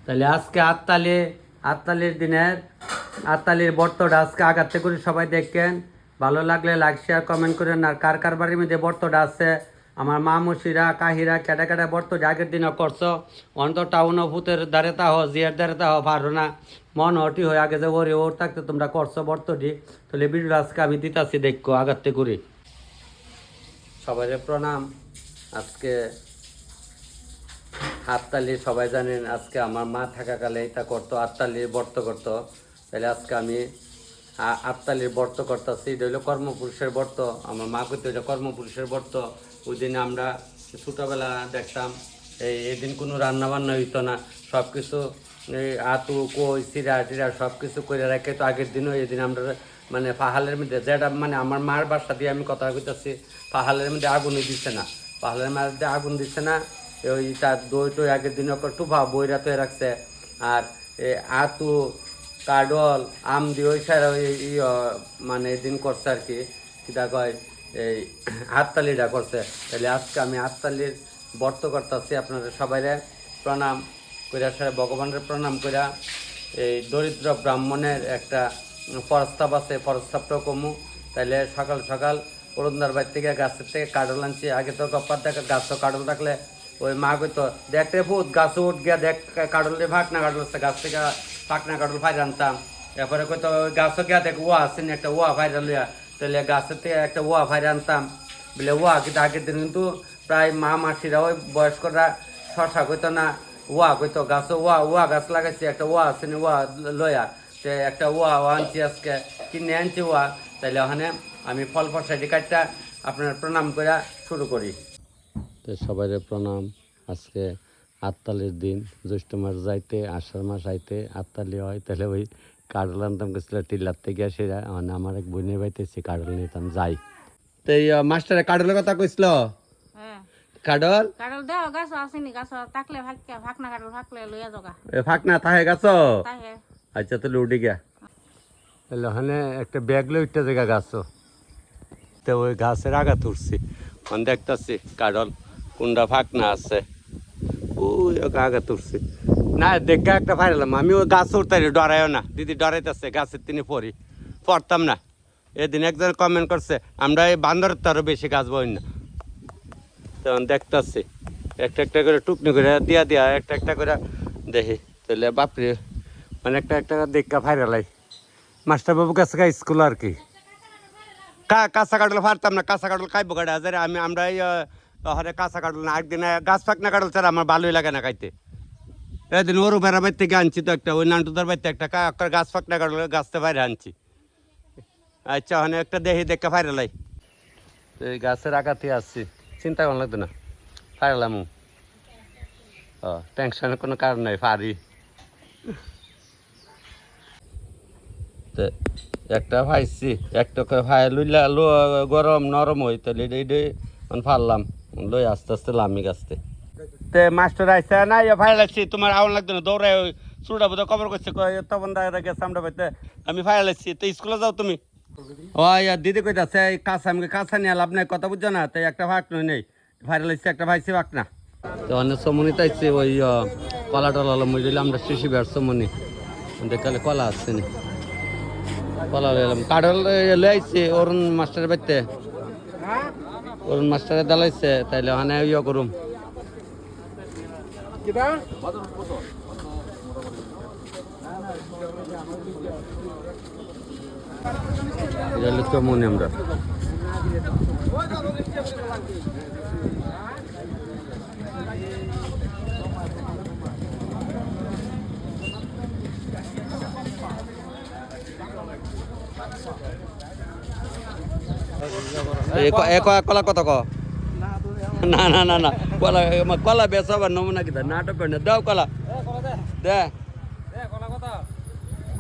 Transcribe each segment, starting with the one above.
তাহলে আজকে আটতালির দিনের আটতালির বর্তটা আজকে আগাতে করে সবাই দেখেন। ভালো লাগলে লাইক শেয়ার কমেন্ট করেন। আর কার কার বাড়ির মধ্যে বর্তটা আছে আমার মা মুসিরা কাহিরা কেটা কেটা বর্তটা আগের দিনও করছো অন্ত টাউন ভূতের দ্বারে তা হ জিয়ার দ্বারে তা হ পারো না মন হটি হয়ে আগে যে ওরে ওর থাকতে তোমরা করছো বর্তটি। তাহলে ভিডিও আজকে আমি দিতাছি দেখো আগাতে করি। সবাই প্রণাম। আজকে হাততালি সবাই জানেন আজকে আমার মা থাকাকালে এটা করতো, আটতালির ব্রত করতো। তাহলে আজকে আমি আটতালির ব্রত করতেছি। এটা হইলো কর্মপুরুষের ব্রত। আমার মা করতে এটা কর্মপুরুষের ব্রত। ওই দিনে আমরা ছোটোবেলা দেখতাম এই দিন কোনো রান্না বান্না হইতো না, সব কিছু আতু কই চিরা টিরা সব কিছু করে রাখে। তো আগের দিনও এই দিন আমরা মানে পাহাড়ের মধ্যে যেটা মানে আমার মার বাসা দিয়ে আমি কথা কইতেছি, পাহাড়ের মধ্যে আগুনই দিচ্ছে না, পাহাড়ের মধ্যে আগুন দিচ্ছে না। ওই তার দই টই আগের দিন টুফা বইরা তো রাখছে। আর আতু কাডল আম দিয়ে ওই সারা মানে দিন করছে আর কি কিটা কয় এই হাততালিটা করছে। তাহলে আজকে আমি হাততালির ব্রত করতেছি। আপনাদের সবাইরে প্রণাম কইরা সারা ভগবানের প্রণাম কইরা এই দরিদ্র ব্রাহ্মণের একটা প্রস্তাব আছে, প্রস্তাবটা কমু। তাইলে সকাল সকাল অরুণদার বাড়ি থেকে গাছের থেকে কাডল আনছি। আগে তো গপ্পার দেখা গাছ কাডল থাকলে ওই মা কইতো দেখ রে ভূত গাছ উঠ গিয়া দেখ কাডল রে ফাঁকনা কাডল আছে, গাছ থেকে ফাঁকনা কাডল ফাইরে আনতাম। এরপরে কইতো ওই গাছও গিয়া দেখ ওয়া আসেনি একটা ওয়া ফাইরে লইয়া, তাহলে গাছের থেকে একটা ওয়া ফাইরে আনতাম বলে ওয়া। কিন্তু আগের দিন কিন্তু প্রায় মা মাসিরা ওই বয়স্করা শশা কইতো না ওয়া কইতো গাছও ওয়া গাছ লাগাইছি একটা ওয়া আসেনি ওয়া লইয়া, সে একটা ওয়া আনছি আজকে কিনে আনছি ওয়া। তাইলে ওখানে আমি ফল ফসাইটি কাটটা আপনার প্রণাম করে শুরু করি। তো সবাই প্রণাম। আজকে আটতালির দিন, জ্যৈষ্ঠ মাস যাইতে আষাঢ় মাস আইতে আটতালি হয়। তাহলে ওই কাডল আনতাম গেছিল টিলার থেকে সেরা মানে আমার এক বোনের বাড়িতে কাডল নিতাম যাই। তো এই মাস্টারে কাডলের কথা কইছিল কাডল কাডল দেও গাছ আসেনি, গাছ তাকলে ফাকনা কাডল ফাকলে লইয়া জগা ফাঁকনা তাহে গাছ। তাহে আচ্ছা তাহলে উঠে গিয়া তাহলে ওখানে একটা ব্যাগ লই উঠতে জায়গা গাছ। তো ওই গাছের আঘাত উঠছি দেখতেছি কাডল কোনটা ফাঁকনা আছে ওই আঘাত উঠছি না দেখা একটা ফাইলাম। আমি ওই গাছ উঠতে ডরাইও না দিদি, ডরাইতেছে গাছের তিনি পড়তাম না। এদিন একজন কমেন্ট করছে আমরা এই বান্দরের তো আরও বেশি গাছ বই না। তখন দেখতেছি একটা একটা করে টুকনি করে দিয়া একটা একটা করে দেখি। তাহলে বাপরে মানে একটা একটা দেখা ফাইরালাই মাস্টারবাবু কাছে স্কুল আর কি কাঁচা কাটল ফারতাম না, কাঁচা কাটল খাইবো কাটে হাজারে আমরা এই হরে কাঁচা কাটল না একদিন গাছ ফাঁকনা কাটল ছাড়া আমার ভালোই লাগে না খাইতে। এদিন ওরু বেড়া বাড়ি থেকে আনছি তো একটা ওই নান্টুদার বাড়িতে একটা গাছ ফাঁকনা কাটল গাছতে বাইরে আনছি। আচ্ছা ওখানে একটা দেখি দেখা ফাইরালাই তো এই গাছের আঘাতে আসছি, চিন্তা করা লাগতো না ফাইরালাম। ও টেনশনের কোনো কারণ নাই ফারি। তো একটা ভাইছি একটা ভাই লইলা গরম নরম হই তাহলে মানে ফারলাম লই আস্তে আস্তে লামি গাছতে। তে মাস্টার আইসা না ভাই লাগছি তোমার আউন লাগতো না দৌড়াই ওই চুড়া বোধ কবর করছে তখন গেছে আমরা পাইতে আমি ফাই লাগছি। তো স্কুলে যাও তুমি? ও দিদি কইতাছে কাঁচা আমি কাঁচা নিয়ে লাভ নাই কথা বুঝছো না। তাই একটা ফাঁক নই নেই ভাইরাল হচ্ছে একটা ভাইছি ফাঁক না। তো অনেক সমনি তাইছে ওই কলা টলা মই দিলাম আমরা শিশি বেড় সমনি দেখালে কলা আসছে না কলা লইলাম কাঠল লই আইছে অরুণ মাস্টারের বাড়িতে, অরুণ মাস্টারে দালাইছে। তাইলে ওখানে ইয়ে করুম মনে আমরা কলা কত ক না না না না কলা কলা বেচাবার নমুনা কিতা নাটক করে দাও কলা দে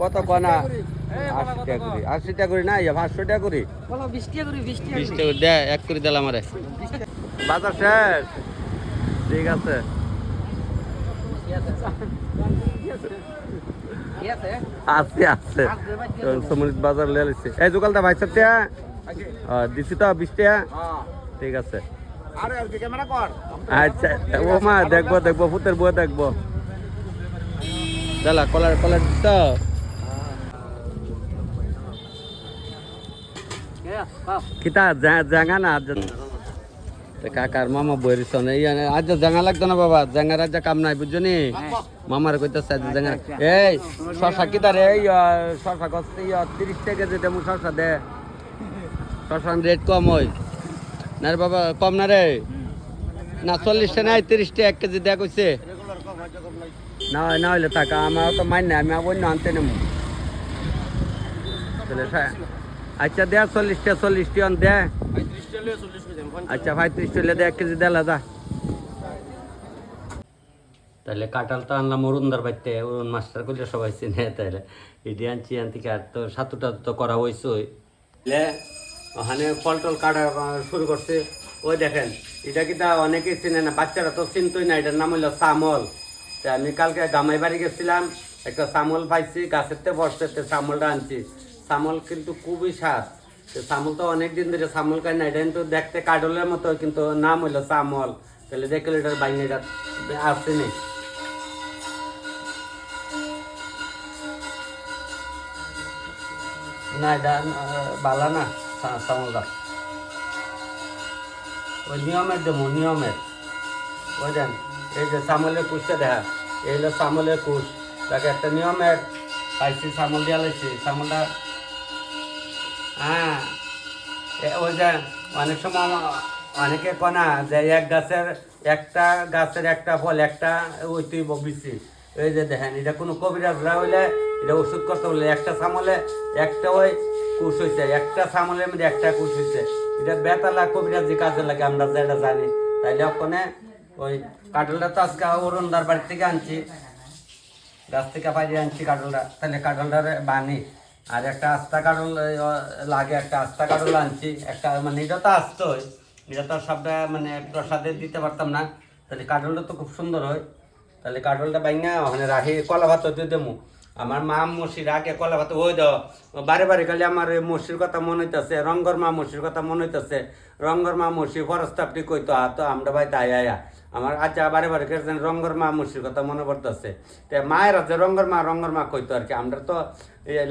কত কনা 80 টাকা করি না 500 টাকা করি 20 টাকা দে এক করে দিলাম আমারে বাজার শেষ। ঠিক আছে আছে আছে সমৃদ্ধ বাজার লে লিছি এই দোকানটা ভাই সাথে দিছি তো 20 টাকা। ঠিক আছে আচ্ছা ও মা দেখবো ফুতের বউ দেখবো। দালা কলার কলার দিছ কিতা জাঙ্গা না কাকার মামা বইরিছন এই আজ জাঙ্গা লাগতো না বাবা জাঙ্গার আজ কাম নাই বুঝছো নি মামার কইতেছে জাঙ্গা এই শশা কিতা রে শশা গছ 30 টাকা যে দেমু শশা দে শশার রেট কম হয় না রে বাবা কম না রে না 40 টাকা নাই 30 টাকা 1 কেজি দেয়া কইছে না না হইলে টাকা আমার তো মাইন না আমি অন্য আনতে নেবো আচ্ছা দে 40 টাকা দে আচ্ছা ভাই 30 টাকা দে 1 কেজি দেলা যা তাহলে কাঁঠালটা আনলাম অরুণদার বাড়িতে অরুণ মাস্টার করলে সবাই চিনে তাহলে এটি আনছি আনতে আর তো সাতুটা তো করা হয়েছে ওখানে ফল টল কাটা শুরু করছে ওই দেখেন এটা কিন্তু অনেকেই চিনে না বাচ্চারা তো চিনতই না এটার নাম হইলো চামল তা আমি কালকে গামাই বাড়ি গেছিলাম একটা চামল পাইছি গাছের তে বসতে চামলটা আনছি চামল কিন্তু খুবই স্বাদ চামল তো অনেকদিন ধরে চামল খাই না এটা কিন্তু দেখতে কাডলের মতো কিন্তু নাম হইলো চামল তাহলে দেখলে এটার বাইরে আসছে নেই না এটা বালা না চামলটা ওই নিয়মের দেবো নিয়মের ওই দেন এই যে চামলের কুশটা দেখা এই হলো চামলের কুশ তাকে একটা নিয়মের পাইছি চামল দিয়া লাইছি চামলটা হ্যাঁ ওই যে অনেক সময় অনেকে কনা যে একটা গাছের একটা ফল একটা ওইতেই বগিছি এই যে দেখেন এটা কোনো কবিরাজরা হইলে এটা ওষুধ করতে বললে একটা চামলে একটা ওই কুশ হয়েছে একটা চামলের মধ্যে একটা কুশ হয়েছে এটা বেতালা কবিরাজি কাজে লাগে আমরা যেটা জানি তাইলে ওখানে ওই কাঁঠালটা তো আজকে অরুণদার বাড়ি থেকে আনছি গাছ থেকে পাইলে আনছি কাঁঠালটা তাহলে কাঁঠালটার বানি আর একটা আস্তা কাঁঠাল লাগে একটা আস্তা কাঁঠাল আনছি একটা মানে এটা তো আসতোই এটা তো সবটা মানে প্রসাদে দিতে পারতাম না তাহলে কাঁঠালটা তো খুব সুন্দর হয় তাহলে কাঁঠালটা বাইঙ্গা ওখানে রাখি কলা ভাত হইতে দেবো আমার মা মসির আগে কলা ভাত ওই দাও বারে বারে খালি আমার মসির কথা মনে হইতেছে রঙ্গর মা মসির কথা মনে হইতেছে রঙ্গর মা মসি ফরস্তাপটি কইতো তো আমরা ভাই তাই আয়া আমার আচ্ছা বারে বারে খেয়েছেন রঙ্গর মা মসির কথা মনে পড়তেছে তো মায়ের আছে রঙ্গর মা কইতো আর কি আমরা তো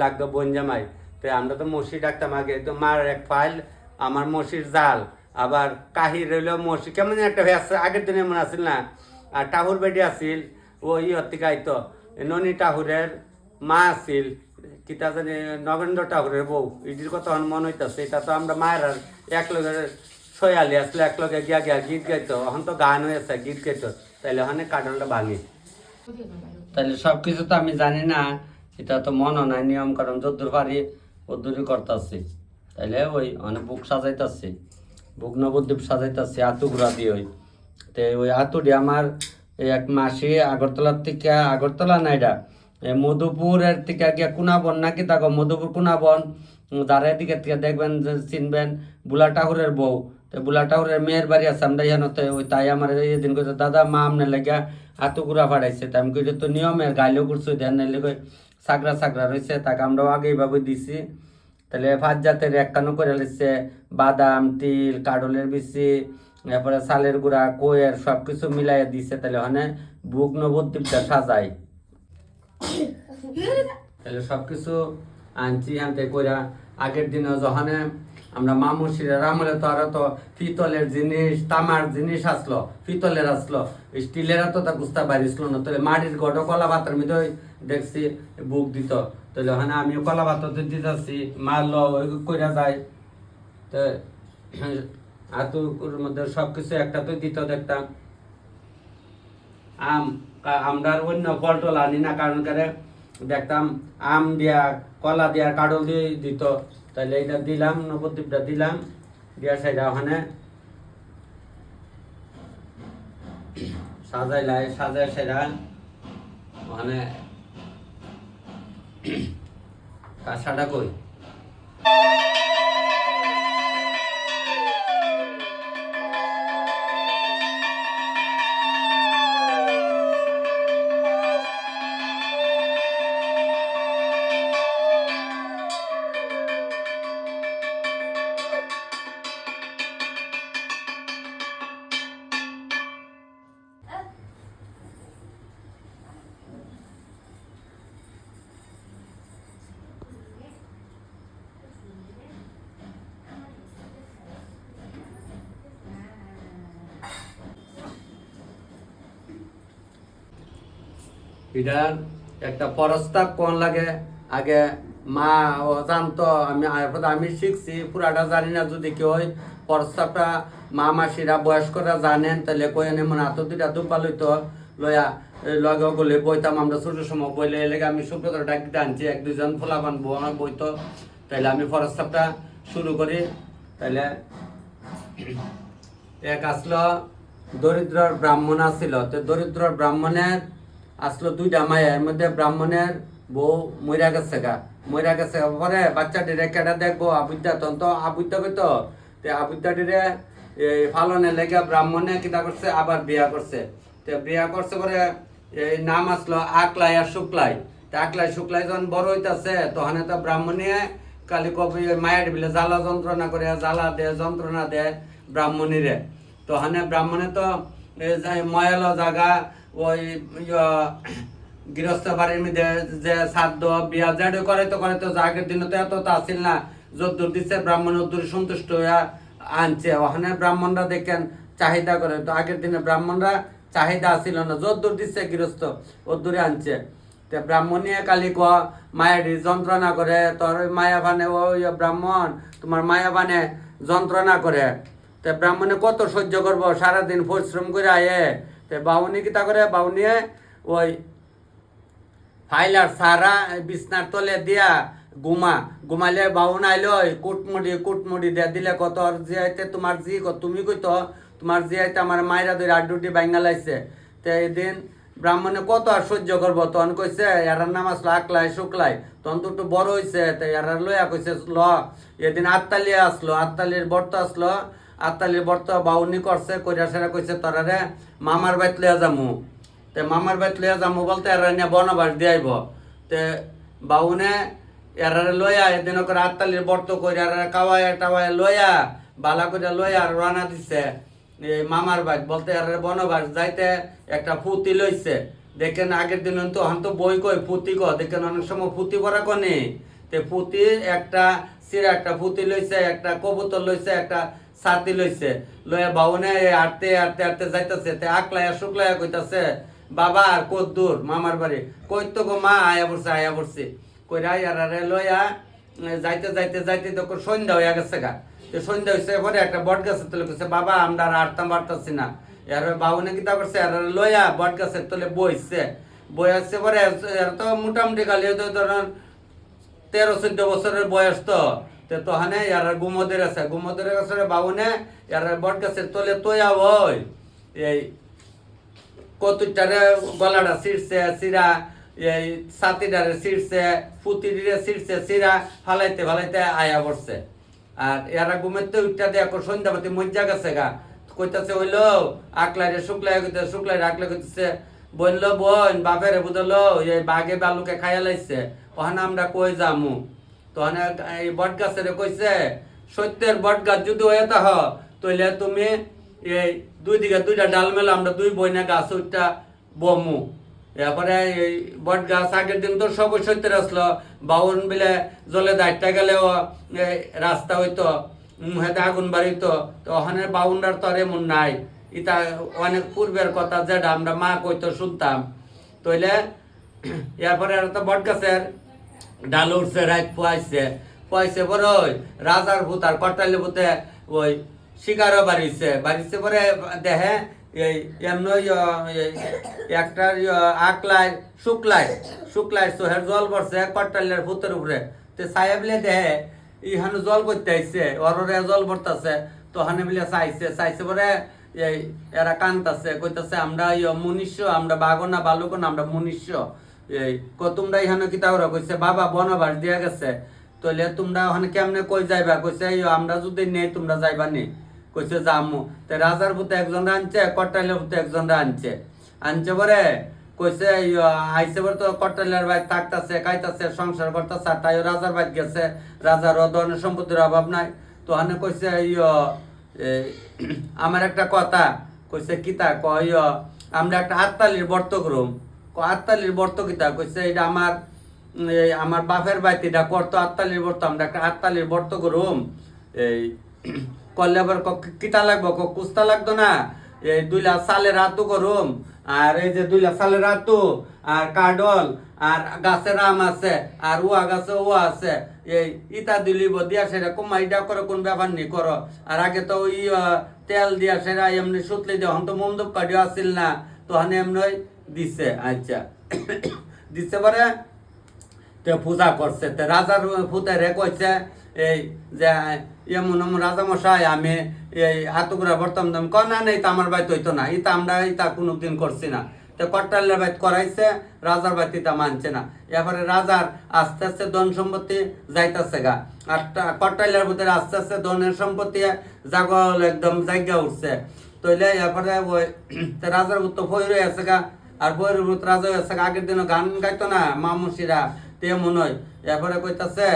লাগতো বনজামাই তো আমরা তো মসি ডাকতাম আগে তো মার এক ফাইল আমার মসির জাল আবার কাহির রইল মসি কেমন একটা হয়ে আসছে আগের দিনে মনে আসছিল না আর টাহুর বেডি আসিল ও থেকে আইতো ননী টাহুরের মা আসিল কিতা জানি নগেন্দ্র ঠাকুরের বউ ইটির কথা মনে হইতেছে এটা তো আমরা মায়ের আর এক লগে ছয়ালি আসলে এক লগে গিয়া গীত গাইতো এখন তো গান হয়েছে গীত গাইতো তাইলে ওখানে কাঁঠালটা ভাঙি তাইলে সব কিছু তো আমি জানি না এটা তো মনও নাই নিয়ম কারণ যদ্দুর পারি ওদ্দুরই করতেছি তাইলে ওই অনেক বুক সাজাইতেছি বুক নবদ্বীপ সাজাইতেছি আতুগুড়া দিয়ে ওই তো ওই আতুটি আমার এক মাসি আগরতলা না এটা মধুপুরের থেকে গিয়ে কুনাবন নাকি তাকে মধুপুর কুনাবন যারা এদিকে থেকে দেখবেন যে চিনবেন বুলা ঠাকুরের বউ তো বুলা ঠাকুরের মেয়ের বাড়ি আছে আমরা জানোতে ওই তাই আমার এদিন কইছে দাদা মা আমনে লেগে আতুগুড়া ফাড়াইছে তা আমি কইলে তো নিয়মের গাইলেও করছো দেন নাইলে কই সাগরা রয়েছে তাকে আমরাও আগে এইভাবে দিছি তাহলে 5 জাতের একখানো করে লিখছে বাদাম তিল কাডলের বিচি এরপরে চালের গুঁড়া কোয়ের সব কিছু মিলাইয়া দিছে তাহলে ওখানে বুক নবদ্বীপটা সাজাই তাহলে সবকিছু আনছি আনতে কইরা আগের দিনে যখন আমরা মামুসিরা রামলে তো আরো তো পিতলের জিনিস তামার জিনিস আসলো পিতলের আসলো স্টিলের তো তা বুঝতে পারিছিল না তাহলে মাটির গড় কলা পাতার মধ্যে দেখছি বুক দিত তাহলে ওখানে আমিও কলা পাতা দিতেছি মারলো কইরা যায় তো আতুর মধ্যে সবকিছু একটা তো দিত দেখতাম আমরা অন্য ফল টল আনি না কারণ করে দেখতাম আম দিয়া কলা দিয়া কাডল দিয়ে দিত তাহলে এটা দিলাম নবদ্বীপটা দিলাম দিয়া সেটা ওখানে সাজাই সেটা ওখানে কাঁসাটা কই এটার একটা প্রস্তাব কোন লাগে আগে মা ও জানতো, আমি শিখছি পুরাটা জানি না। যদি কেউ ওই প্রস্তাবটা মা মাসিরা বয়স্করা জানেন তাহলে কই এনে মনে হাত দুইটা দুপা লইতো লইয়া লগে গলে বইতাম আমরা ছোট সময় বইলে এলাকা আমি সুব্রত ডাকিতে আনছি, এক দুজন ফোলা বানবো আমার বইতো। তাইলে আমি প্রস্তাবটা শুরু করি। তাইলে এক আসলো দরিদ্র ব্রাহ্মণ আসছিল, তো দরিদ্র ব্রাহ্মণের আসলো দুইটা মায়া, এর মধ্যে ব্রাহ্মণের বউ মইরা গেছে পরে বাচ্চাটিরে কেটা দেখবো আবুদ্যা, তখন তো আবুদ্যা কইতো আবুদ্যাটিরে ফালনে লেগে ব্রাহ্মণে কিতা করছে আবার বিয়া করছে। তো বিয়া করছে পরে এই নাম আসলো আকলাই আর শুক্লাই। তো আকলাই শুক্লাই যখন বড় হইতাছে তখন তো ব্রাহ্মণে কালি কবি মায়ের বিলে জ্বালা যন্ত্রণা করে জ্বালা দে যন্ত্রণা দে ব্রাহ্মণীরে। তো হানে ব্রাহ্মণে তো ময়ালো জাগা ওই গৃহস্থ বাড়ির মধ্যে যে শ্রাদ্ধ বিয়া যেটা করে তো আগের দিনে তো এত আসিল না, যদ্দূর দিচ্ছে ব্রাহ্মণ উদ্দূর সন্তুষ্ট হইয়া আনছে। ওখানে ব্রাহ্মণরা দেখেন চাহিদা করে, তো আগের দিনে ব্রাহ্মণরা চাহিদা আসিল না, যদ্দূর দিচ্ছে গৃহস্থ ওদ্দূরে আনছে। তো ব্রাহ্মণীয় কালি ক মায়ের যন্ত্রণা করে, তোর ওই মায়া বানে ওই ব্রাহ্মণ তোমার মায়া বানে যন্ত্রণা করে। তো ব্রাহ্মণে কত সহ্য করবো, সারাদিন পরিশ্রম করে আয়ে। তো বাউনি কিতা করে, বাউনিয়ে ওই ফাইলার সারা বিছনার তলে দিয়া ঘুমাইলে বাউন আইলো কুটমুড়ি দিয়া দিলে কত জিয়াইতে তোমার জি তুমি কইতো তোমার জিয়াইতে আমার মায়েরা ধরে আড্ডুটি বাইঙ্গা লাইছে। তো এদিন ব্রাহ্মণে কত আর সহ্য করবো, তখন কইছে এরার নাম আসলো আকলাই শুক্লাই, তখন তো একটু বড় হয়েছে। তো এরার লইয়া কইছে ল এদিন আত্মালিয়া আসলো, আত্মালির বর্ত আসলো, আত্মালির বর্ত বাউনি করছে কইরা সেরা কইছে তোরারে মামার বাইত লইয়া যামু। তে মামার বাড়িতে লইয়া যাবো বলতে এরা নিয়ে বনবাস দিয়াইব। তে বাউনে এরারে লইয়া এদিন করে আত্মালির বর্ত করে এরা কাওয়ায় টাওয়ায় লইয়া বালা করে লইয়া আর রানা দিছে এই মামার বাড়ি বলতে এরারে বনবাস যাইতে একটা ফুতি লইছে। দেখেন আগের দিন তো হন তো বই কই ফুতি দেখেন অনেক সময় ফুতি করা কনে। তে ফুতি একটা সিরা একটা ফুতি লইছে, একটা কবুতর লইছে, একটা ছাতি লইছে, লইয়া বাউনে আটতে আটতে আটতে যাইতেছে। তে আকলাইয়া শুক্লাইয়া কইতাছে বাবা আর কত দূর মামার বাড়ি, কই তো গো মা আয়া পড়ছে কইরা এরারে লইয়া যাইতে যাইতে যাইতে তো সন্ধ্যা হইয়া গেছে গা। তো সন্ধ্যা হয়েছে পরে একটা বট গাছের তলে কইছে বাবা আমরা আর আটতাম পারতাছি না। এর বাবুনে কিতা করছে এরারে লইয়া বট গাছের তলে বইছে, বই আসছে পরে এর তো মোটামুটি খালি তো ধরেন 13-14 বছরের বয়স। তো তহানে এর গুমদের আছে বাবুনে এর বট গাছের তলে তোয়া ওই এই কতুটারে গলাটা ছিঁড়ছে সিরা, এই ছাতিটারে ছিঁড়ছে, ফুতিরে ছিঁড়ছে সিরা, ফালাইতে আয়া পড়ছে। আর এরা ঘুমেতে উঠটা দিয়ে সন্ধ্যাবাতি মজ্জা গেছে গা, কইতাছে হইলো আকলাইরে শুক্লাই আকলে কইতেছে বললো বোন বাপেরে বুঝলো এই বাঘে বালুকে খাইয়া লাইছে, ওখানে আমরা কই যামু। তখন এই বট গাছের কইছে সত্যের বট গাছ যদি হয়ে তাহ তইলে তুমি এই দুই দিকে দুইটা ডাল মেলা আমরা দুই বইনা গাছ ওইটা বমু। এরপরে এই বট গাছ আগের দিন তো সব সত্যের আসলো, বাউন বিলে জলে দায়িত্ব গেলেও রাস্তা হইতো মুহেতে আগুন বাড়িত। তো ওখানে বাউনটার তো আর এমন নাই, ইটা অনেক পূর্বের কথা যেটা আমরা মা কইতো শুনতাম। তইলে এরপরে তো বট গাছের ডাল উঠছে রাত পোয়াইছে পরে ওই রাজার ভূত আর কটালি ভূতে ওই শিকারও বাড়িছে পরে দেহে এই এমনি একটা আকলাই শুক্লাই সোহের জল পড়ছে কটালের ভূতের উপরে। তো সাহেবলে দেহে ইহানো জল করতে আইছে অররে জল পড়তাছে, তো হানে বলে চাইছে পরে এই এরা কান্তাছে কইতাছে আমরা মনুষ্য, আমরা বাঘো না বালুকো না আমরা মনুষ্য। এই তোমরা ইহানো কিতা ওরা কইছে বাবা বনবাস দিয়া গেছে, তইলে তোমরা ওখানে কেমনে কই যাইবা, কইছে আমরা যদি নেই তোমরা যাইবা নি, কইছে যামু। তো রাজার ভূতে একজন আনছে, কটাইলের ভূতে একজন আনছে পরে কইছে আইসে পরে তো কটাইলের ভাই থাকতাছে খাইতাছে সংসার করতেছে, তাই রাজার ভাই গেছে, রাজার ধরনের সম্পত্তির অভাব নাই। তো হানে কইছে আমার একটা কথা কইছে কিতা কই আমরা একটা আত্মালির বর্ত করুম। আত্মালির বর্ত কিতা কইছে এটা আমার বাপের বাড়িতে এটা করতো আত্মালির বর্ত, আমরা একটা আত্মালির বর্ত করুম। এই করলে আবার কিতা লাগবো কুস্তা লাগতো না, এই 2 লাখ সালের রাতও করুম, আর এই যে 2 সালের আতু আর কাডল আর গাছের আম আছে আর ওয়া গাছে ওয়া আছে এই ইটা দিলিব দিয়া সেটা কুমাইডা করে কোন ব্যাপার নি করো আর আগে তো ওই তেল দিয়া সেটা এমনি সুতলি দেওয়া হন তো মমদুপ কাটিও আসিল না তো হানে এমনি দিছে আচ্ছা দিছে পরে তে পূজা করছে তে রাজার ফুতে রে কইছে এই যে এমন এমন রাজা মশাই আমি এই হাতুগুড়া বর্তমান কনা নেই তা আমার বাইত হইতো না ইতা আমরা ইতা কোনোদিন করছি না তো কট্টালের বাইত করাইছে রাজার বাইত ইতা মানছে না এবারে রাজার আস্তে আস্তে ধন সম্পত্তি যাইতাছে গা আর কট্টালের ভিতরে আস্তে আস্তে ধনের সম্পত্তি জাগল একদম জায়গা উঠছে তইলে এরপরে ওই রাজার তো ফই রয়ে আছে গা আর ফইয়ের ভিতরে রাজা হয়েছে আগের দিনও গান গাইতো না মামুসিরা তে মনে হয় এরপরে কইতাছে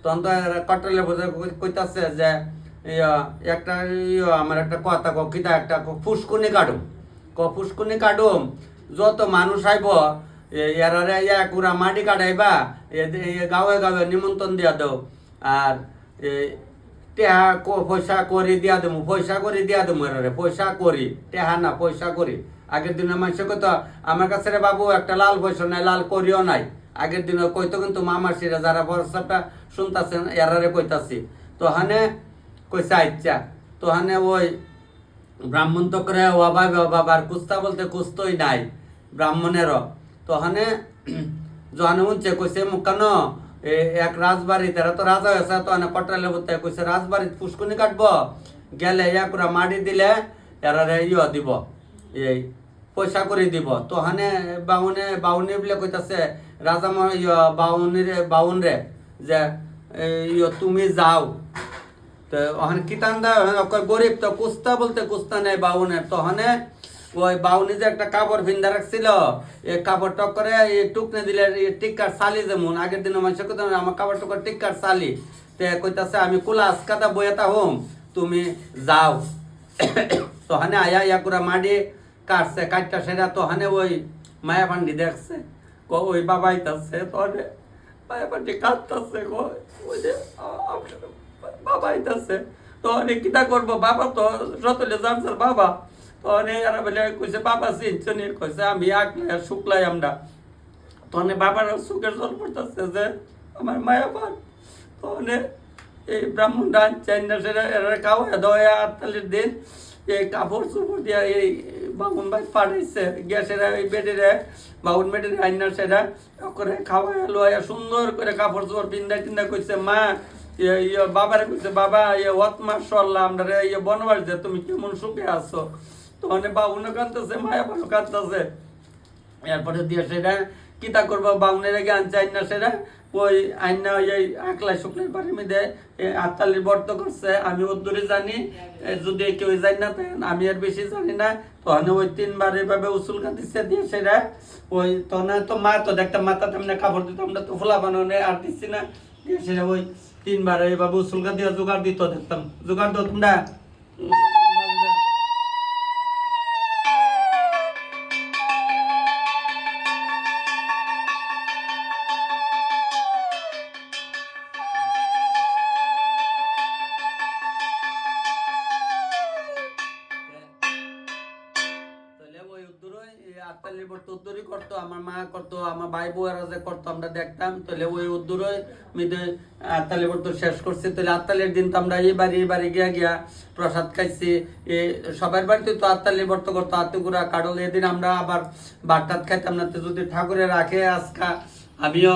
তখন তো কট্টালের ভিতরে কইতাছে যে একটা আমার একটা কথা কিতা একটা ফুসকুনি কাটুম ফুসকুনি কাটুম যত মানুষ আইব এরারে কুড়া মাটি কাটাইবা গাঁয়ে গাঁয়ে নিমন্ত্রণ দিয়া দাও আর টেহা পয়সা করি দিয়া দেবো পয়সা করি দিয়া দেবো এরারে পয়সা করি টেহা না পয়সা করি আগের দিনে মানুষের কত আমার কাছে রে বাবু একটা লাল পয়সা নাই লাল করিও নাই আগের দিনে কইতো কিন্তু মামাসিরা যারা বর্ষাটা শুনতাছেন এরারে কইতাছি তো হানে কইসা ইচ্ছা তো হানে ওই ব্রাহ্মণ তো করে ও বাবার কুস্তা বলতে কুস্তই নাই ব্রাহ্মণেরও তো হানে যখন উঠছে কইছে মুখানো এক রাজবাড়ি তারা তো রাজা হয়েছে তো হানে কটালে বলতে কইছে রাজবাড়ি পুষ্কুনি কাটবো গেলে পুরা মাটি দিলে এরারে দিব এই পয়সা করে দিব তো হানে বাউনি বলে কইতাছে রাজা বাউন রে যে তুমি যাও তো ওখানে কিতান্দা গরিব তো কুস্তা বলতে কুস্তা নেই বাউনের তো ওখানে ওই বাউনি যে একটা কাপড় ভিন্দা রাখছিল এই কাপড় টক করে টুকনে দিলে টিক্কার সালি যেমন আগের দিনে মানুষের কথা আমার কাপড় টুকার টিক্কার সালি তে কইতাছে আমি কুলা আজকাতা বইয়াতা হোম তুমি যাও তো হানে আয়া ইয়াকুরা মাডি কাটছে কাটটা সেটা তো হানে ওই মায়া পান্ডি দেখছে ওই বাবা আইতাছে তো মায়া পান্ডি কাটতাছে ওই যে বাবা আইতাছে তো অনেক কিতা করবো বাবা তো সতলে জানছে বাবা তো অনেক এরা বলে কইছে বাবা চিনছনি কইছে আমি আকলাই শুকলাই আমরা তো অনেক বাবার সুখের জল পড়তেছে যে আমার মায়া পান তো অনেক এই ব্রাহ্মণ ডান চাইনা সেরা এরা খাওয়া দয়া আটতালির দিন এই কাপড় চুপড় দিয়া এই বামুন ভাই পাঠাইছে গ্যাসেরা এই বেডেরে বামুন বেডের আইনা সেরা করে খাওয়া লোয়া সুন্দর করে কাপড় চোপড় পিন্দা টিন্দা কইছে মা বাবারে কইছে বাবা ওয়াতমা সরলা আমরা বনবাস যে তুমি কেমন সুখে আছো তো অনেক বাবুনও কাঁদতেছে মায়া বানও কাঁদতেছে এরপরে দিয়ে সেটা কিতা করবো বাউনের আগে আনছে আইনা সেটা ওই আইনা ওই আকলাই শুকলাই বাড়ি মেয়েদে আটতালির বর্ত করছে আমি ওর জানি যদি কেউ জানি না আমি আর বেশি জানি না তখন ওই 3 বার এভাবে উসুল কাঁদিচ্ছে দিয়ে সেটা ওই তখন তো মা তো দেখতাম মাথা তেমনি কাপড় দিত আমরা তো ফোলা বানানো আর দিচ্ছি না দিয়ে সেটা ওই 3 বার এইভাবে উসুল কাঁদিয়ে জোগাড় দিত দেখতাম জোগাড় দিত তোমরা করতো আমার মা করতো আমার ভাই বউয়েরা যে করতো আমরা দেখতাম তাহলে ওই উদ্দুরই মিদে আত্মালি বর্ত শেষ করছি তাহলে আত্মালির দিন তো আমরা এই বাড়ি গিয়া প্রসাদ খাইছি সবার বাড়িতে তো আত্মালি বর্ত করতো আত্মগুড়া কাডল এদিন আমরা আবার ভাত খাইতাম না যদি ঠাকুরে রাখে আজকা আমিও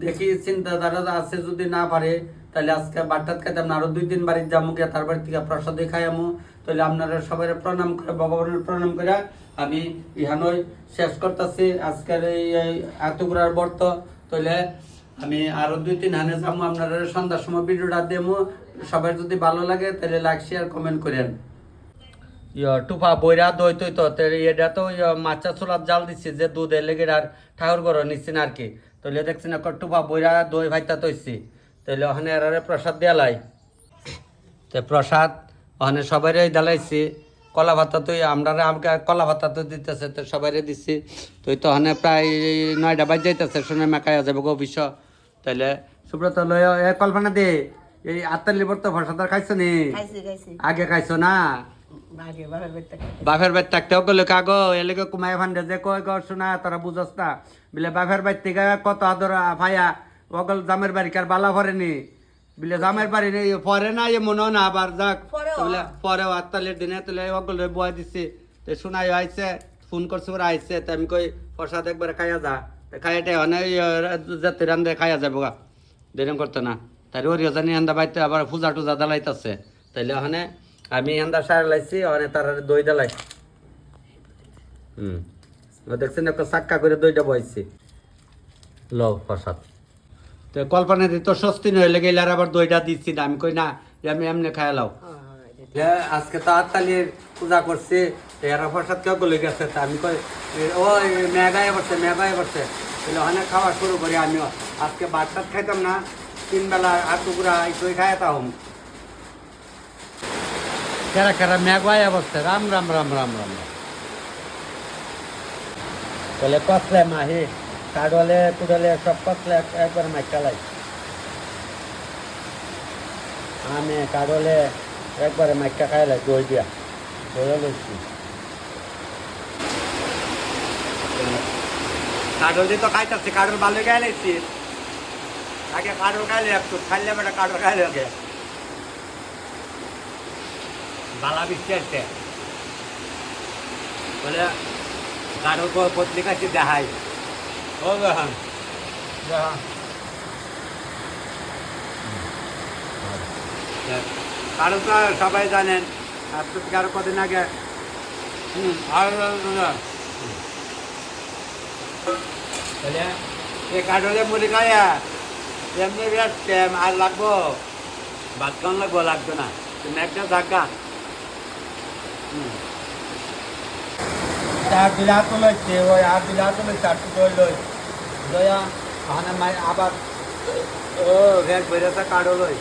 দেখি চিন্তাধারা আছে যদি না পারে তাহলে আজকে ভাত খাইতাম না আরো 2 দিন বাড়িতে যাবো গিয়া তার বাড়ি থেকে প্রসাদে খাইয়ামো তাহলে আপনারা সবাই প্রণাম করে ভগবানের প্রণাম করে আমি ইহানই শেষ করতেছি আজকের এই আতগুড়ার বর্ত তাহলে আমি আরো 2-3 হানে যাবো আপনারা সন্ধ্যার সময় ভিডিওটা দেবো সবাই যদি ভালো লাগে তাহলে লাইক শেয়ার কমেন্ট করেন টুপা বইরা দই তৈ তো এটা তো মাছা চুলার জাল দিচ্ছি যে দুধের লেগে আর ঠাকুর ঘর নিচ্ছি না আর কি তাহলে দেখছি না টুপা বইরা দই ভাইতা তৈছি তাহলে ওখানে এরারে প্রসাদ দেয়ালাই তো প্রসাদ ওখানে সবাই দালাইছি কলা ভাতা তো আমরা আমাকে কলা ভাতা তো দিতেছে তো সবাই দিচ্ছি তো ওখানে প্রায় 9টা বাজ যাইতেছে শুনে মেকাইয়া যাবো অফিস তাহলে সুব্রত লয় কল্পনা দে এই আত্মার লিবর তো প্রসাদ খাইছো নি আগে খাইছো না আগে বাবার বাড়িতে বাপের বাড়ি থাকতে গেলে কাগো এলাকা কুমাই ভান্ডে যে কয় গর শোনা তোরা বুঝস না বলে বাপের বাড়ি থেকে কত আদর ভাইয়া অগল জামের বাড়ি কার বালা ভরেনি বলে জামের বাড়ি নেই পরে না এ মনে না আবার যাক বলে পরে আত্মালের দিনে তুলে অগল বয় দিছি তো শোনাই আইছে ফোন করছে ওরা আইছে তো আমি কই প্রসাদ একবার খাইয়া যা খাইয়াটে অনেক যাতে রান্ধে খাইয়া যাবো গা দেরি করতো না তাই ওরিও জানি এন্দা বাইতে আবার পূজা টুজা দালাইতেছে তাইলে ওখানে আমি এন্দা সার লাইছি ওখানে তার দই দালাই দেখছেন একটা চাক্কা করে দইটা বইছি লও প্রসাদ তো কল্পনা দিত সস্তি নইলে গেলে আর আবার দইটা দিচ্ছি না আমি কই না যে আমি এমনি খাই লাও আজকে তো আটতালির পূজা করছি এরা প্রসাদ কেউ গলে গেছে তা আমি কই ওই মেঘায় বসছে তাহলে অনেক খাওয়া শুরু করি আমিও আজকে ভাত টাত খাইতাম না 3 বেলা আর টুকরা একটু খাইতাম কেরা কেরা মেঘায় বসছে রাম রাম রাম রাম রাম তাহলে কসলে মাহি কাডলে কুডলে সব কসলে একবার মাইক চালাই আমি কাডলে একবারে মাইকা খাইলে দই দিয়া দই লইছি কাডল দিয়ে তো খাইতেছি কাডল ভালো খাইলেছি আগে কাডল খাইলে একটু খাইলে বেটা কাডল খাইলে আগে বালা বৃষ্টি আসছে বলে কাডল পত্রিকা দেখাই ও দেখান দেখান কারণ তো সবাই জানেন আজকে থেকে আরো কদিন আগে এই কাঠলে মুড়ি খাইয়া এমনি বিরাট আর লাগবো ভাত খাওয়ান লাগবে না তুমি একটা থাকা চার দিলা তো লইছে ওই 8 দিলা তো লইছে 8 দই লই দয়া আনা মাই আবার ও ভেট বেরেছে কাড়ো লই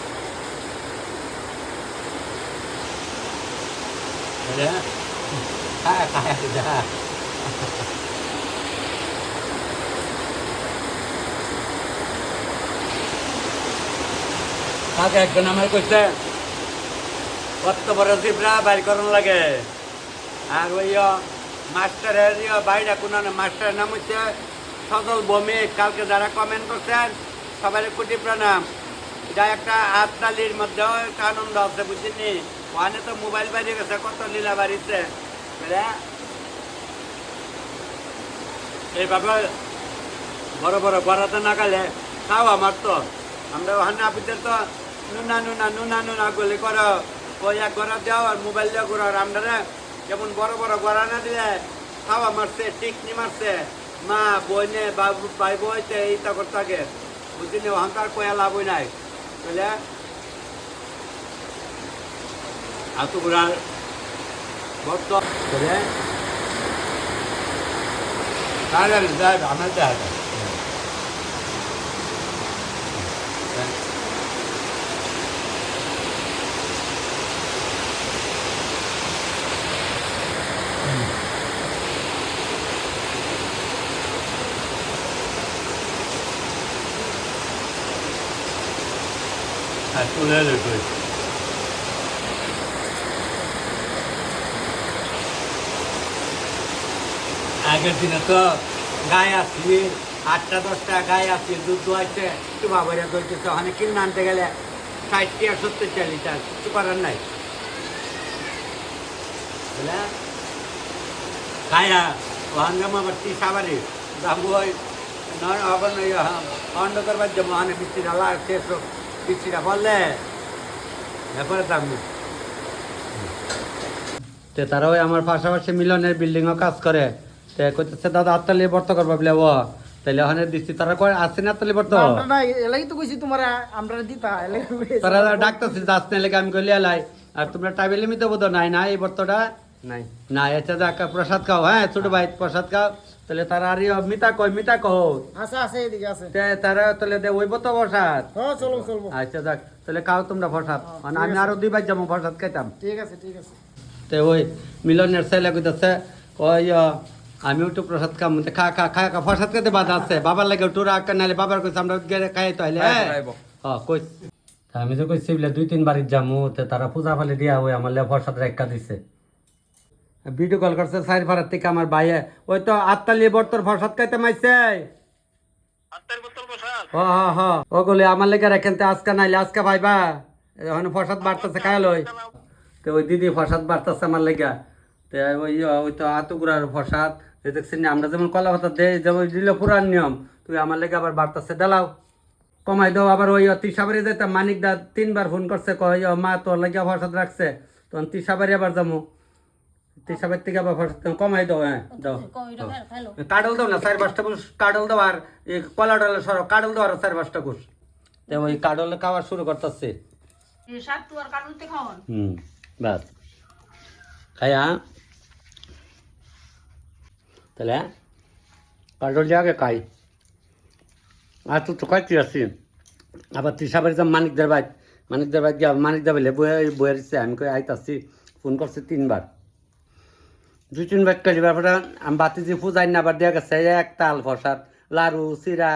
কাকে একজন আমার কইছে কত বড় জিব্রা বাইর করন লাগে আর ওই মাস্টারের বাইরে কোনো মাস্টারের নাম হচ্ছে সজল ভৌমিক কালকে যারা কমেন্ট করছেন সবাই কোটি প্রণাম এটা একটা আটতালির মধ্যেও একটা আনন্দ আছে বুঝিনি ওখানে তো মোবাইল বাড়ি গেছে কত লীলা বাড়িতে এইভাবে বড় বড় গড়াতে না গেলে তাও আমার তো আমরা ওখানে আপনাদের তো নুনা গুলি করো ওই এক গড়া দেওয়া আর মোবাইল দেওয়া করো আর আমরা যেমন বড় বড় গড়া না দিলে খাওয়া মারছে টিকনি মারছে মা বইনে বাবু ভাই বইতে এইটা করতে থাকে বুঝিনি ওখানকার কয়া লাভই নাই বুঝলে আতুগুড়ার ভক্ত করে তাহলে আমার দেখা তুলে কই আগের দিনে তো গায়ে আসছি 8টা 10টা গায়ে আসছি দুধ দোয়াইছে একটু বাবারিয়া দইতেছে ওখানে কিনে আনতে গেলে 60 আর 70 লিটার কিছু করার নাই বুঝলে গায়া ওখানে আমার সাবারি যাবো ওই নয় আবার অন্য করবার যাবো ওখানে বৃষ্টি ঢালা শেষ বৃষ্টিটা পড়লে এরপরে থাকবো তো তারা ওই আমার পাশাপাশি মিলনের বিল্ডিংও কাজ করে তো কইতেছে দাদা আটতালি বর্ত করবা বলে ও তাহলে ওখানে দিচ্ছি তারা কয় আসছে না আটতালি বর্ত না এলাই তো কইছি তোমরা আমরা দিতা এলাই তারা ডাকতেছে যাস না লেগে আমি কইলে এলাই আর তোমরা টাইবে লিমিতে বোধ নাই না এই বর্তটা নাই না এটা যাক প্রসাদ খাও হ্যাঁ ছোট ভাই প্রসাদ খাও তাহলে তারা আর মিতা কহ আচ্ছা আছে এদিকে আছে তারা তাহলে দে ওইব তো প্রসাদ হ্যাঁ চলো আচ্ছা যাক তাহলে খাও তোমরা প্রসাদ আমি আরো 2 বার যাবো প্রসাদ খাইতাম ঠিক আছে তো ওই মিলনের ছেলে কইতাছে ওই আমি একটু প্রসাদ খাম খা প্রসাদ খেতে বাধা আছে বাবার লাগে একটু রাখ নাহলে বাবার কইছে আমরা খাই তো হইলে হ্যাঁ কই আমি তো কইছি বলে 2-3 বাড়ি যামু তারা পূজা ফালে দিয়া ওই আমার প্রসাদ রেখা দিছে ভিডিও কল করছে সাইড ভাড়ার থেকে আমার ভাইয়ে ওই তো আত্মালি বর্তর ফসাদ খাইতে মাইছে ওগুলি আমার লেগে রেখেন আজকে নাইলে আজকে ভাইবা এখন ফসাদ বাড়তেছে খায়াল ওই তো ওই দিদি ফসাদ বাড়তেছে আমার লেগা তো ওই তো আতুগুড়ার ফসাদ দেখছি না আমরা যেমন কলা পাতা দেই যেমন দিল পুরান নিয়ম তুই আমার লেগে আবার বাড়তেছে ডালাও কমাই দাও আবার ওই তিসাবাড়ি যেতাম মানিক দা 3বার ফোন করছে কয় মা তোর লাগে ফসাদ রাখছে তখন তিসাবাড়ি আবার যাবো তিসাবাড়ি থেকে আবার ফসাদ কমাই দাও হ্যাঁ দাও কাডল দাও না 4-5টা কুশ কাডল দাও আর কলা ডলে সর কাডল দাও আর 4-5টা কুশ তো ওই কাডল খাওয়া শুরু করতেছে বাস খায়া তাহলে কাডল জাগে খাই আর তো খাইতে আসি আবার তিসাবাড়ি যাম মানিকদের বাইক গিয়া মানিকদা বলে বইয়ের ইচ্ছে আমি কই আইতাছি ফোন করছি 3বার 2-3 বার কাজ ব্যাপারটা আমি বাতি যে পূজাই না আবার দেওয়া গেছে এক তাল প্রসাদ লাড়ু চিরা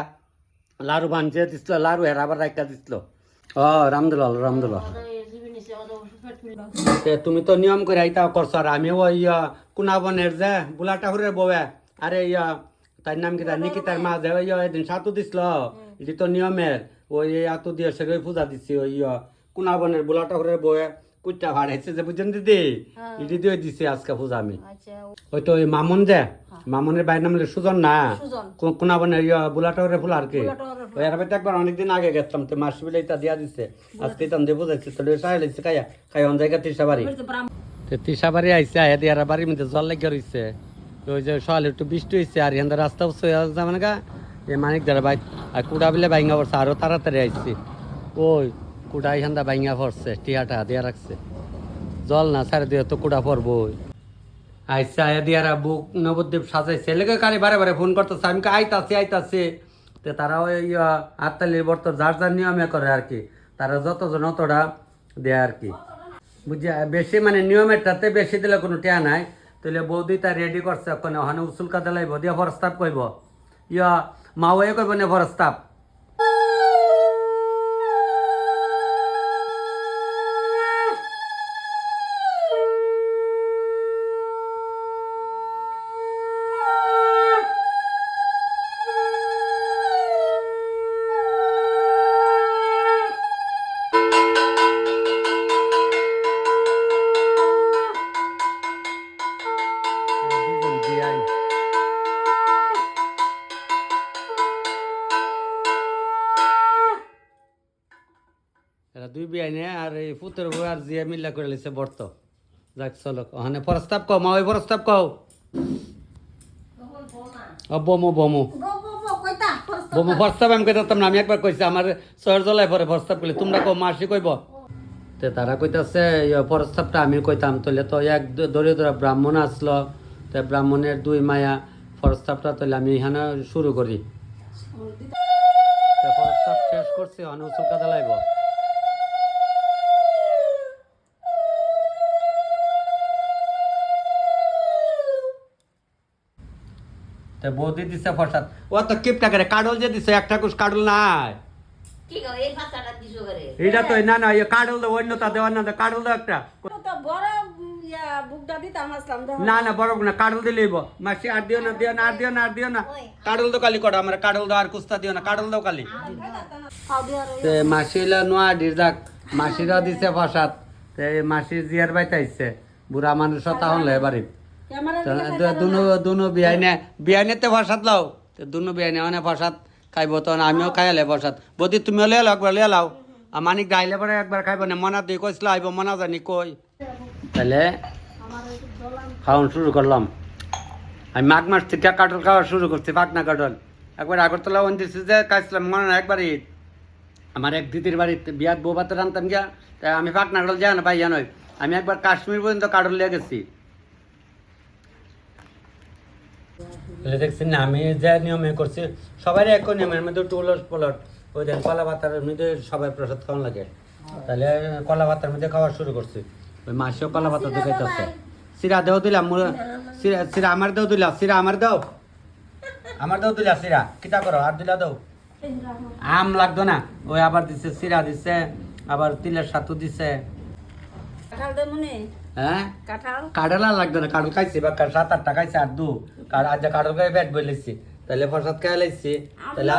লাড়ু বানছে দিছিল লাড়ু হেরা আবার রাইকা দিছিল রামদুল্লাহ তুমি তো নিয়ম করে আইতা করছো আর আমি ওই কুনাবনের যে বুলাটা হুরের বউয়ে আরে তার নাম কি নিকিতার মা যে ওই এদিন সাতু দিছিল এটি তো নিয়মের ওই আতু দিয়ে সে পূজা দিচ্ছি ওই কুনাবনের বুলাটা হুরের বউয়ে কুচটা ভাড়াইছে যে বুঝছেন দিদি এটি দিয়ে দিছি আজকে পূজা আমি ওই তো ওই মামুন যে মামুনের বাইরের নাম সুজন না কুনাবনের বুলাটা হুরের ফুল আর কি ওই আর একবার অনেকদিন আগে গেছিলাম তো মাস বিলে এটা দিয়া দিছে আজকে তান দিয়ে বুঝাইছে তো চাই লাগছে খাই অন জায়গা তিসাবাড়ি আইসে আয়া দিয়ে বাড়ির মধ্যে জল লেগে রয়েছে ওই যে সকালে একটু বৃষ্টি হয়েছে আর এখান রাস্তা মানে গা এই মানিক দ্বারা বাইক আর কুড়া বিলে বাইঙ্গা পড়ছে আরো তাড়াতাড়ি আইসি ওই কুড়া এখান বাইঙ্গা পড়ছে টিয়াটা দিয়া রাখছে জল না সারে দিয়ে তো কুড়া পড়বো আইসে আয়া দিয়ারা বুক নবদ্বীপ সাজাইছে লেগে কারে বারে ফোন করতেছে আমি আইতাছি তো তারা ওই আত্মালির বর্ত যার নিয়মে করে আর কি তারা যতজন অতটা দেয় আর কি বুঝছি বেশি মানে নিয়মেরটাতে বেশি দিলে কোনো টেয়া নাই তাহলে বৌদি তা রেডি করছে ওখানে ওখানে উসুলকা দিলাইব দিয়ে ফরস্তাপ কইব মাওয়ে কইব না ফরস্তাপ দুই বিয়াইনে আর এই পুতের বউ আর জিয়া মিল্লা করে লিছে বর্ত যাক চলো ওখানে প্রস্তাব কও মা ওই প্রস্তাব কও বমু প্রস্তাব আমি কইতাম না আমি একবার কইছি আমার শহর জ্বলাই পরে প্রস্তাব করলে তোমরা কও মাসি কইব তে তারা কইতাছে প্রস্তাবটা আমি কইতাম তাহলে তো এক দরিদ্র ব্রাহ্মণ আসলো তো ব্রাহ্মণের 2 মায়া প্রস্তাবটা তাহলে আমি এখানে শুরু করি প্রস্তাব শেষ করছি অনুসুল কাদা লাইব বৌদি দিছে প্রসাদ ও তো কিপটা করে কাডল যে দিছে একটা কুছ কাডল নাই এটা তো না কাডল দাও অন্য তা দেওয়ার না কাডল দাও একটা না বড় না কাডল দিলেইব মাসি আর দিও না কাডল দাও কালি কড়া আমার কাডল দাও আর কুস্তা দিও না কাডল দাও কালি মাসিলা নোয়া ডিজাক মাসিরা দিছে প্রসাদ মাসির জিয়ার বাইতে আইছে বুড়া মানুষ তাহন লে বাড়ি দুনো বিয়াইনেতে প্রসাদ লাও দুনো বিয়াইনে মানে প্রসাদ খাইব তখন আমিও খাইলে প্রসাদ বদি তুমিও লিয়ে লাও একবার লিয়ে লাও আর মানিক গাইলে পরে একবার খাইব না মনা দিয়ে কইছিল আইব মনা জানি কই তাহলে খাওয়ান শুরু করলাম আমি মাঘ মাস থেকে কাটল খাওয়া শুরু করছি পাকনা কাটল একবার আগরতলা দিচ্ছি যে খাইছিলাম মনে না একবার ঈদ আমার এক দিদির বাড়িতে বিয়াত বউ ভাতে রান্তাম গিয়া তাই আমি পাকনা কাটল যাই না পাইয়া নয় আমি একবার কাশ্মীর পর্যন্ত কাটল লিয়ে গেছি দেখছি না আমি যে নিয়মে করছি সবাই এক নিয়মের মধ্যে একটু উলট পলট ওই দেন কলা পাতার মধ্যে সবাই প্রসাদ খাওয়ান লাগে তাহলে কলা পাতার মধ্যে খাওয়া শুরু করছি ওই মাসেও কলা পাতা দেখাইতেছে সিরা দেও দিলাম সিরা আমার দেও দিলা সিরা আমার দেও দিলা সিরা কিতা করো আর দিলা দেও আম লাগতো না ওই আবার দিছে সিরা দিছে আবার তিলের সাতু দিছে হ্যাঁ কাঁঠাল কাঁঠাল আর লাগবে না, কাঁঠাল খাইছি বা 7-8টা খাইছি আর দু আজ কাঁঠাল খাই পেট বলেছি, তাহলে প্রসাদ খাই লাইছি। তাহলে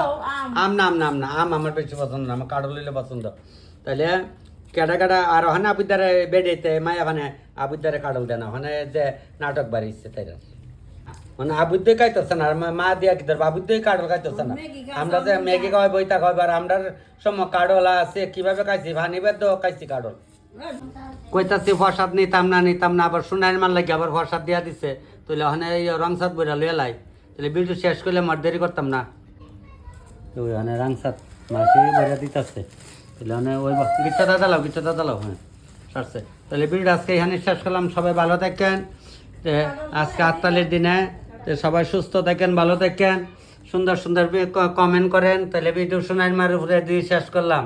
আম আমার বেশি পছন্দ না, আমার কাঁঠাল হইলে পছন্দ। তাহলে কেডা কেডা আর ওখানে আবুদ্দারে বেডেতে মায়া ওখানে আবুদ্দারে কাঁঠাল দেয় না, ওখানে যে নাটক বাড়িছে তাই মানে আবুদ্দে খাইতেছে না, আর মা দিয়া কি ধরবো, আবুদ্দে কাঁঠাল খাইতেছে না। আমরা যে ম্যাগি খাওয়াই বইতা খাওয়াই, আর আমরার সময় কাঁঠাল আছে কিভাবে খাইছি, ভানি বেদ খাইছি কাঁঠাল। কইতাছি প্রসাদ নিতাম না, আবার সোনার মান লাগে আবার প্রসাদ দিয়া দিছে, তাহলে ওখানে রংসাদ বইরা লইয়া লাই, তাহলে ভিডিও শেষ করলে মার দেরি করতাম না। ওখানে রংসাদ মাসি বইরা দিতেছে, তাহলে ওখানে ওই গিচ্ছা দাদা লাও হ্যাঁ সারছে। তাহলে ভিডিও আজকে এখানে শেষ করলাম, সবাই ভালো থাকেন। আজকে আত্মালের দিনে সবাই সুস্থ থাকেন, ভালো থাকেন, সুন্দর সুন্দর কমেন্ট করেন। তাহলে ভিডিও সোনার মার উপরে দিয়ে শেষ করলাম।